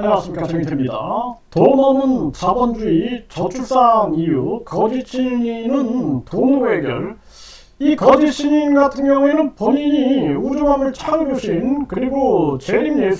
안녕하십니까, 정인태입니다. 돈 없는 자본주의, 저출산 이유, 거짓 신인은 돈으로 해결. 이 거짓 신인 같은 경우에는 본인이 우주만물 창조신 그리고 재림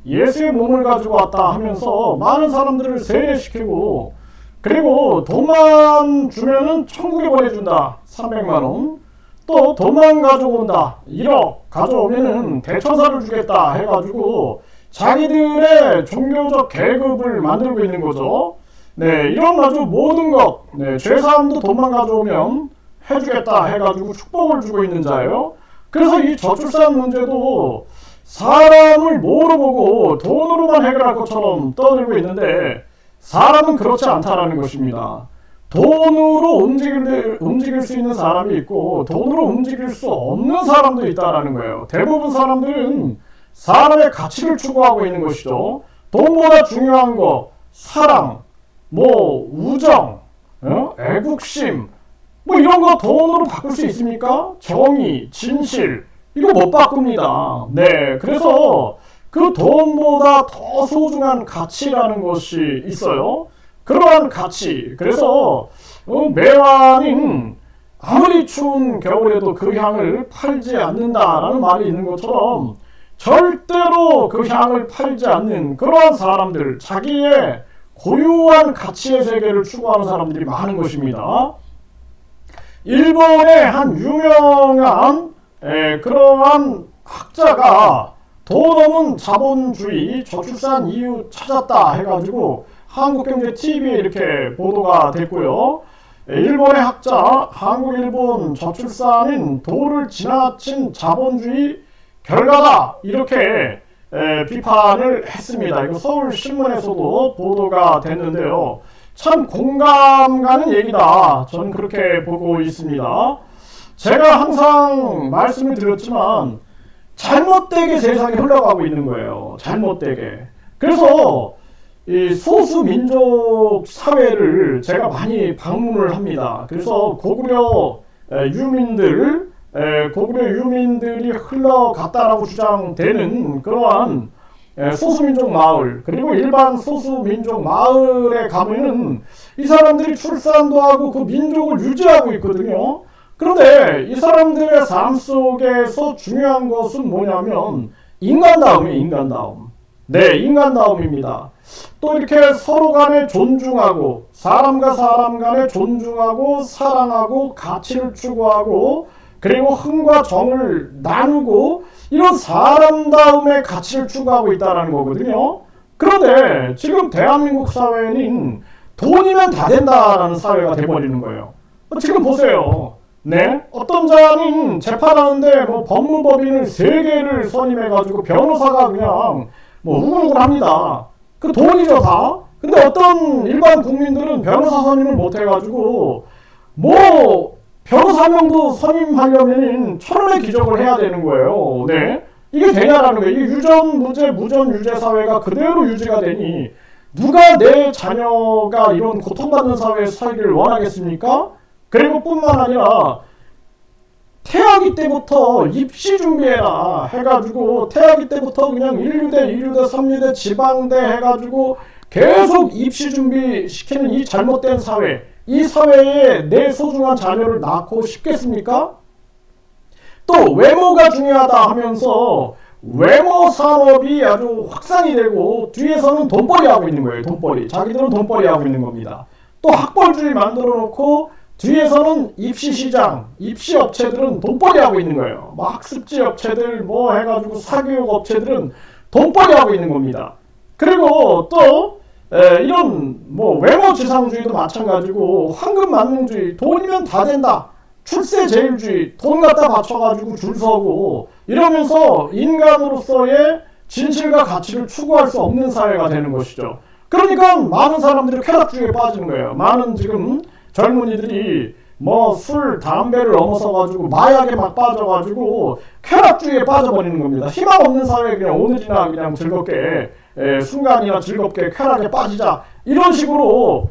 예수의 몸을 가지고 왔다 하면서 많은 사람들을 세례시키고, 그리고 돈만 주면은 천국에 보내준다, 300만원. 또 돈만 가져온다, 1억 가져오면은 대천사를 주겠다 해가지고 자기들의 종교적 계급을 만들고 있는 거죠. 네, 이런 아주 모든 것, 죄사함도 돈만 가져오면 해주겠다 해가지고 축복을 주고 있는 자예요. 그래서 이 저출산 문제도 사람을 뭐로 보고 돈으로만 해결할 것처럼 떠들고 있는데, 사람은 그렇지 않다라는 것입니다. 돈으로 움직일 수 있는 사람이 있고 돈으로 움직일 수 없는 사람도 있다라는 거예요. 대부분 사람들은 사람의 가치를 추구하고 있는 것이죠. 돈보다 중요한 거, 사랑, 우정, 애국심, 이런 거 돈으로 바꿀 수 있습니까? 정의, 진실, 이거 못 바꿉니다. 네, 그래서 그 돈보다 더 소중한 가치라는 것이 있어요. 그러한 가치. 그래서 매화는 아무리 추운 겨울에도 그 향을 팔지 않는다라는 말이 있는 것처럼 절대로 그 향을 팔지 않는 그러한 사람들, 자기의 고유한 가치의 세계를 추구하는 사람들이 많은 것입니다. 일본의 한 유명한 그러한 학자가 돈 없는 자본주의, 저출산 이유 찾았다 해가지고 한국경제TV에 이렇게 보도가 됐고요. 일본의 학자, 한국, 일본 저출산은 도를 지나친 자본주의 결과다, 이렇게 비판을 했습니다. 이거 서울신문에서도 보도가 됐는데요. 참 공감 가는 얘기다, 저는 그렇게 보고 있습니다. 제가 항상 말씀을 드렸지만 잘못되게 세상이 흘러가고 있는 거예요. 잘못되게. 그래서 이 소수민족 사회를 제가 많이 방문을 합니다. 그래서 고구려 유민들이 흘러갔다라고 주장되는 그러한 소수민족 마을, 그리고 일반 소수민족 마을에 가면은 이 사람들이 출산도 하고 그 민족을 유지하고 있거든요. 그런데 이 사람들의 삶 속에서 중요한 것은 뭐냐면 인간다움이에요. 인간다움. 네, 인간다움입니다. 또 이렇게 서로 간에 존중하고, 사람과 사람 간에 존중하고, 사랑하고, 가치를 추구하고, 그리고 흥과 정을 나누고, 이런 사람다움의 가치를 추구하고 있다는 거거든요. 그런데 지금 대한민국 사회는 돈이면 다 된다라는 사회가 돼버리는 거예요. 지금 보세요. 네, 어떤 자는 재판하는데 법무법인을 3개를 선임해가지고 변호사가 그냥 우글우글합니다. 그 돈이죠, 다. 근데 어떤 일반 국민들은 변호사 선임을 못해가지고 변호사 한 명도 선임하려면 천원의 기적을 해야 되는 거예요. 네, 이게 되냐라는 거예요. 이게 유전무죄, 무전유죄 사회가 그대로 유지가 되니 누가 내 자녀가 이런 고통받는 사회에 살기를 원하겠습니까? 그리고 뿐만 아니라 태아기 때부터 입시 준비해라 해가지고 태아기 때부터 그냥 1류대, 2류대, 3류대, 지방대 해가지고 계속 입시 준비시키는 이 잘못된 사회, 이 사회에 내 소중한 자녀를 낳고 싶겠습니까? 또 외모가 중요하다 하면서 외모 산업이 아주 확산이 되고 뒤에서는 돈벌이 하고 있는 거예요. 돈벌이. 자기들은 돈벌이 하고 있는 겁니다. 또 학벌주의 만들어 놓고 뒤에서는 입시시장, 입시업체들은 돈벌이 하고 있는 거예요. 학습지 업체들 해가지고 사교육 업체들은 돈벌이 하고 있는 겁니다. 그리고 또 이런 외모지상주의도 마찬가지고 황금만능주의, 돈이면 다 된다, 출세제일주의, 돈 갖다 바쳐가지고 줄 서고 이러면서 인간으로서의 진실과 가치를 추구할 수 없는 사회가 되는 것이죠. 그러니까 많은 사람들이 쾌락주의에 빠지는 거예요. 많은 지금 젊은이들이 술, 담배를 넘어서가지고 마약에 막 빠져가지고 쾌락주의에 빠져버리는 겁니다. 희망 없는 사회에 그냥 오늘이나 그냥 즐겁게 순간이나 즐겁게 쾌락에 빠지자, 이런 식으로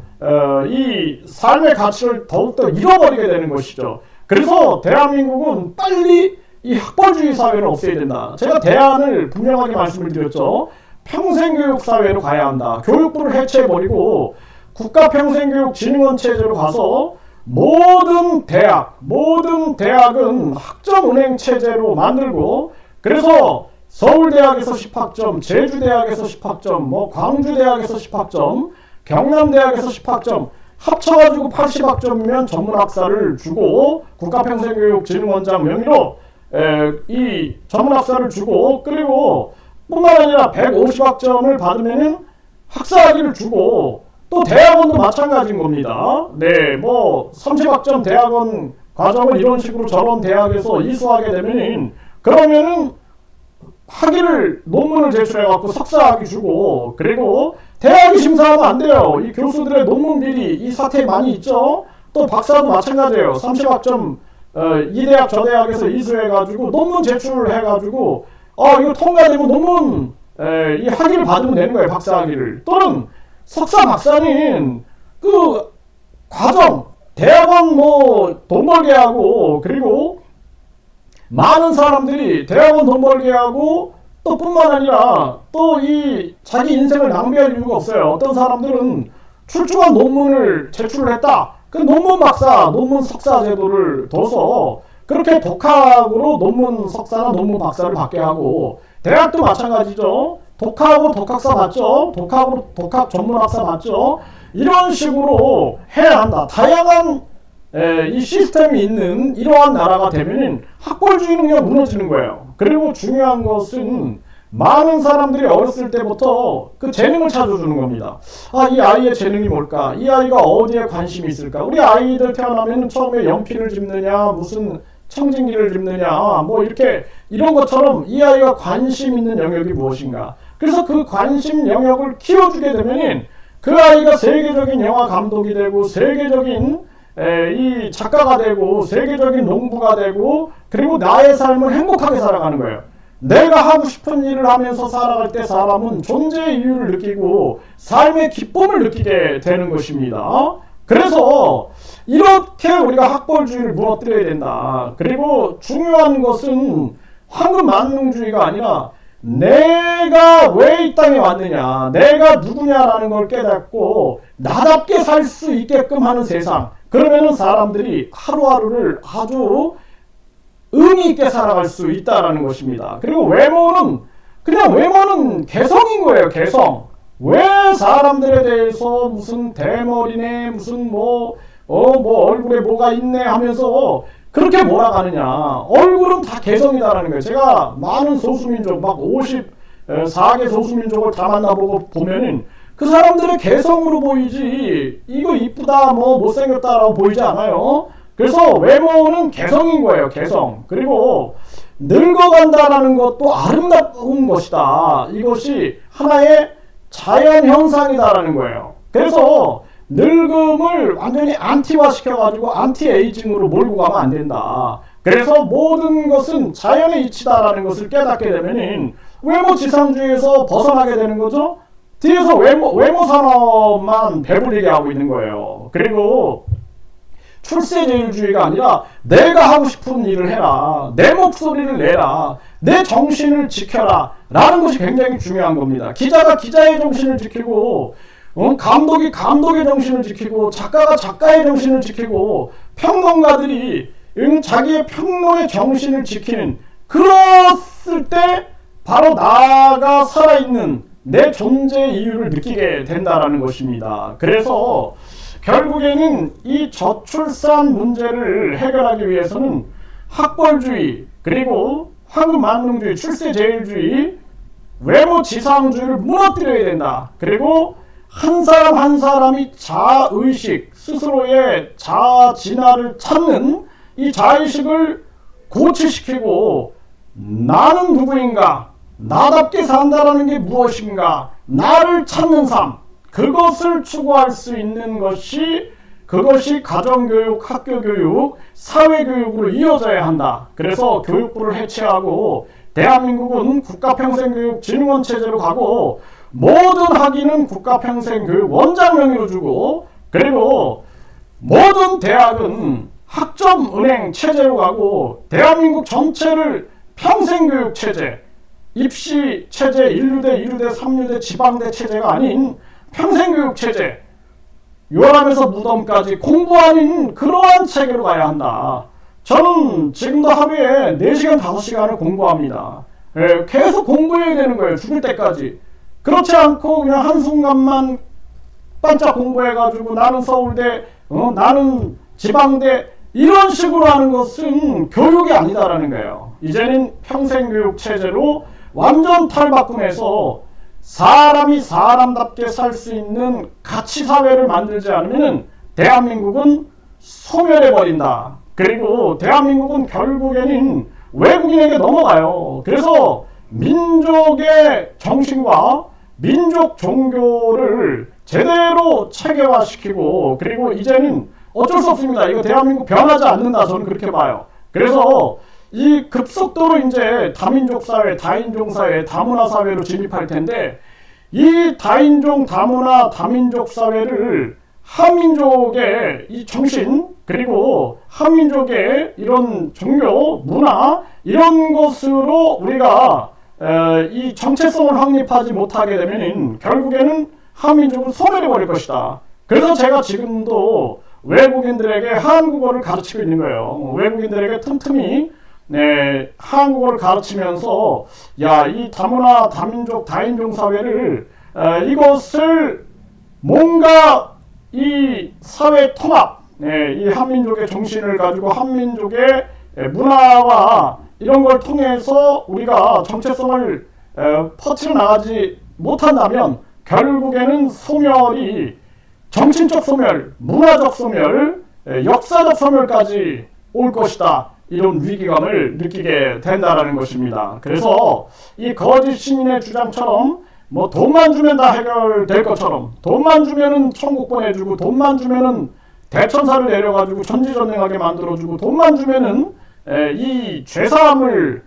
이 삶의 가치를 더욱더 잃어버리게 되는 것이죠. 그래서 대한민국은 빨리 이 학벌주의 사회를 없애야 된다. 제가 대안을 분명하게 말씀을 드렸죠. 평생교육 사회로 가야 한다. 교육부를 해체해버리고 국가평생교육진흥원 체제로 가서 모든 대학은 학점은행 체제로 만들고, 그래서 서울대학에서 10학점, 제주대학에서 10학점, 뭐 광주대학에서 10학점, 경남대학에서 10학점 합쳐가지고 80학점이면 전문학사를 주고 국가평생교육진흥원장 명의로 이 전문학사를 주고, 그리고 뿐만 아니라 150학점을 받으면은 학사학위를 주고, 또 대학원도 마찬가지인 겁니다. 네, 뭐 30학점 대학원 과정을 이런 식으로 저런 대학에서 이수하게 되면은, 그러면은 학위를 논문을 제출해갖고 석사학위 주고, 그리고 대학이 심사하면 안 돼요. 이 교수들의 논문 비리 이 사태 많이 있죠. 또 박사도 마찬가지예요. 30학점 이 대학 저 대학에서 이수해가지고 논문 제출해가지고 이거 통과되고 논문 이 학위를 받으면 되는 거예요. 박사학위를. 또는 석사 박사는 그 과정 대학원 뭐 돈 벌게 하고, 그리고 많은 사람들이 대학원 돈 벌게 하고, 또 뿐만 아니라 또 이 자기 인생을 낭비할 이유가 없어요. 어떤 사람들은 출중한 논문을 제출을 했다. 그 논문 박사, 논문 석사 제도를 둬서 그렇게 독학으로 논문 석사나 논문 박사를 받게 하고, 대학도 마찬가지죠. 독학으로 독학사 받죠. 독학으로 독학 전문학사 받죠. 이런 식으로 해야 한다. 다양한 이 시스템이 있는 이러한 나라가 되면 학벌주의는 그냥 무너지는 거예요. 그리고 중요한 것은 많은 사람들이 어렸을 때부터 그 재능을 찾아주는 겁니다. 이 아이의 재능이 뭘까? 이 아이가 어디에 관심이 있을까? 우리 아이들 태어나면 처음에 연필을 짚느냐, 무슨 청진기를 짚느냐, 뭐 이렇게 이런 것처럼 이 아이가 관심 있는 영역이 무엇인가? 그래서 그 관심 영역을 키워주게 되면 그 아이가 세계적인 영화 감독이 되고, 세계적인 이 작가가 되고, 세계적인 농부가 되고, 그리고 나의 삶을 행복하게 살아가는 거예요. 내가 하고 싶은 일을 하면서 살아갈 때 사람은 존재의 이유를 느끼고 삶의 기쁨을 느끼게 되는 것입니다. 그래서 이렇게 우리가 학벌주의를 무너뜨려야 된다. 그리고 중요한 것은 황금 만능주의가 아니라 내가 왜 이 땅에 왔느냐, 내가 누구냐라는 걸 깨닫고 나답게 살 수 있게끔 하는 세상. 그러면은 사람들이 하루하루를 아주 의미 있게 살아갈 수 있다라는 것입니다. 그리고 외모는 그냥 외모는 개성인 거예요. 개성. 왜 사람들에 대해서 무슨 대머리네, 무슨 뭐 얼굴에 뭐가 있네 하면서 그렇게 몰아가느냐. 얼굴은 다 개성이다라는 거예요. 제가 많은 소수민족, 막 54개 소수민족을 다 만나보고 보면은 그 사람들의 개성으로 보이지, 이거 이쁘다, 뭐 못생겼다라고 보이지 않아요. 그래서 외모는 개성인 거예요. 개성. 그리고 늙어간다라는 것도 아름다운 것이다. 이것이 하나의 자연 현상이다라는 거예요. 그래서 늙음을 완전히 안티화 시켜가지고 안티에이징으로 몰고 가면 안 된다. 그래서 모든 것은 자연의 이치다라는 것을 깨닫게 되면 외모 지상주의에서 벗어나게 되는 거죠. 뒤에서 외모 산업만 배부리게 하고 있는 거예요. 그리고 출세제일주의가 아니라 내가 하고 싶은 일을 해라, 내 목소리를 내라, 내 정신을 지켜라 라는 것이 굉장히 중요한 겁니다. 기자가 기자의 정신을 지키고, 감독이 감독의 정신을 지키고, 작가가 작가의 정신을 지키고, 평론가들이 자기의 평론의 정신을 지키는, 그랬을 때 바로 나가 살아있는 내 존재의 이유를 느끼게 된다라는 것입니다. 그래서 결국에는 이 저출산 문제를 해결하기 위해서는 학벌주의, 그리고 황금만능주의, 출세제일주의, 외모지상주의를 무너뜨려야 된다. 그리고 한 사람 한 사람이 자의식, 스스로의 자진화를 찾는 이 자의식을 고취시키고, 나는 누구인가, 나답게 산다라는 게 무엇인가, 나를 찾는 삶, 그것을 추구할 수 있는 것이, 그것이 가정교육, 학교교육, 사회교육으로 이어져야 한다. 그래서 교육부를 해체하고 대한민국은 국가평생교육진흥원 체제로 가고, 모든 학위는 국가평생교육 원장 명의로 주고, 그리고 모든 대학은 학점은행 체제로 가고, 대한민국 전체를 평생교육 체제, 입시 체제 1류대, 2류대, 3류대 지방대 체제가 아닌 평생교육 체제, 요람에서 무덤까지 공부하는 그러한 체계로 가야 한다. 저는 지금도 하루에 4시간, 5시간을 공부합니다. 계속 공부해야 되는 거예요. 죽을 때까지. 그렇지 않고 그냥 한순간만 반짝 공부해가지고 나는 서울대, 나는 지방대 이런 식으로 하는 것은 교육이 아니다라는 거예요. 이제는 평생교육 체제로 완전 탈바꿈해서 사람이 사람답게 살 수 있는 가치사회를 만들지 않으면 대한민국은 소멸해버린다. 그리고 대한민국은 결국에는 외국인에게 넘어가요. 그래서 민족의 정신과 민족 종교를 제대로 체계화시키고, 그리고 이제는 어쩔 수 없습니다. 이거 대한민국 변하지 않는다. 저는 그렇게 봐요. 그래서 이 급속도로 이제 다민족 사회, 다인종 사회, 다문화 사회로 진입할 텐데, 이 다인종, 다문화, 다민족 사회를 한민족의 이 정신, 그리고 한민족의 이런 종교, 문화 이런 것으로 우리가 이 정체성을 확립하지 못하게 되면 결국에는 한민족은 소멸해버릴 것이다. 그래서 제가 지금도 외국인들에게 한국어를 가르치고 있는 거예요. 외국인들에게 틈틈이 한국어를 가르치면서 이 다문화, 다민족, 다인종 사회를 이것을 뭔가 이 사회 통합, 이 한민족의 정신을 가지고 한민족의 문화와 이런 걸 통해서 우리가 정체성을 퍼뜨려 나가지 못한다면 결국에는 소멸이 정신적 소멸, 문화적 소멸, 역사적 소멸까지 올 것이다. 이런 위기감을 느끼게 된다라는 것입니다. 그래서 이 거짓 시민의 주장처럼 뭐 돈만 주면 다 해결될 것처럼, 돈만 주면은 천국 보내주고, 돈만 주면은 대천사를 내려가지고 전지전능하게 만들어주고, 돈만 주면은 이 죄사함을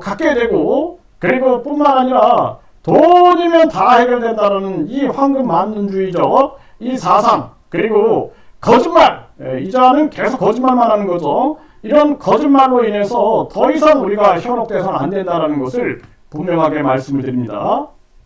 갖게 되고, 그리고 뿐만 아니라 돈이면 다 해결된다라는 이 황금 만능주의적 이 사상, 그리고 거짓말, 이자는 계속 거짓말만 하는 거죠. 이런 거짓말로 인해서 더 이상 우리가 현혹돼서는 안 된다는 것을 분명하게 말씀을 드립니다.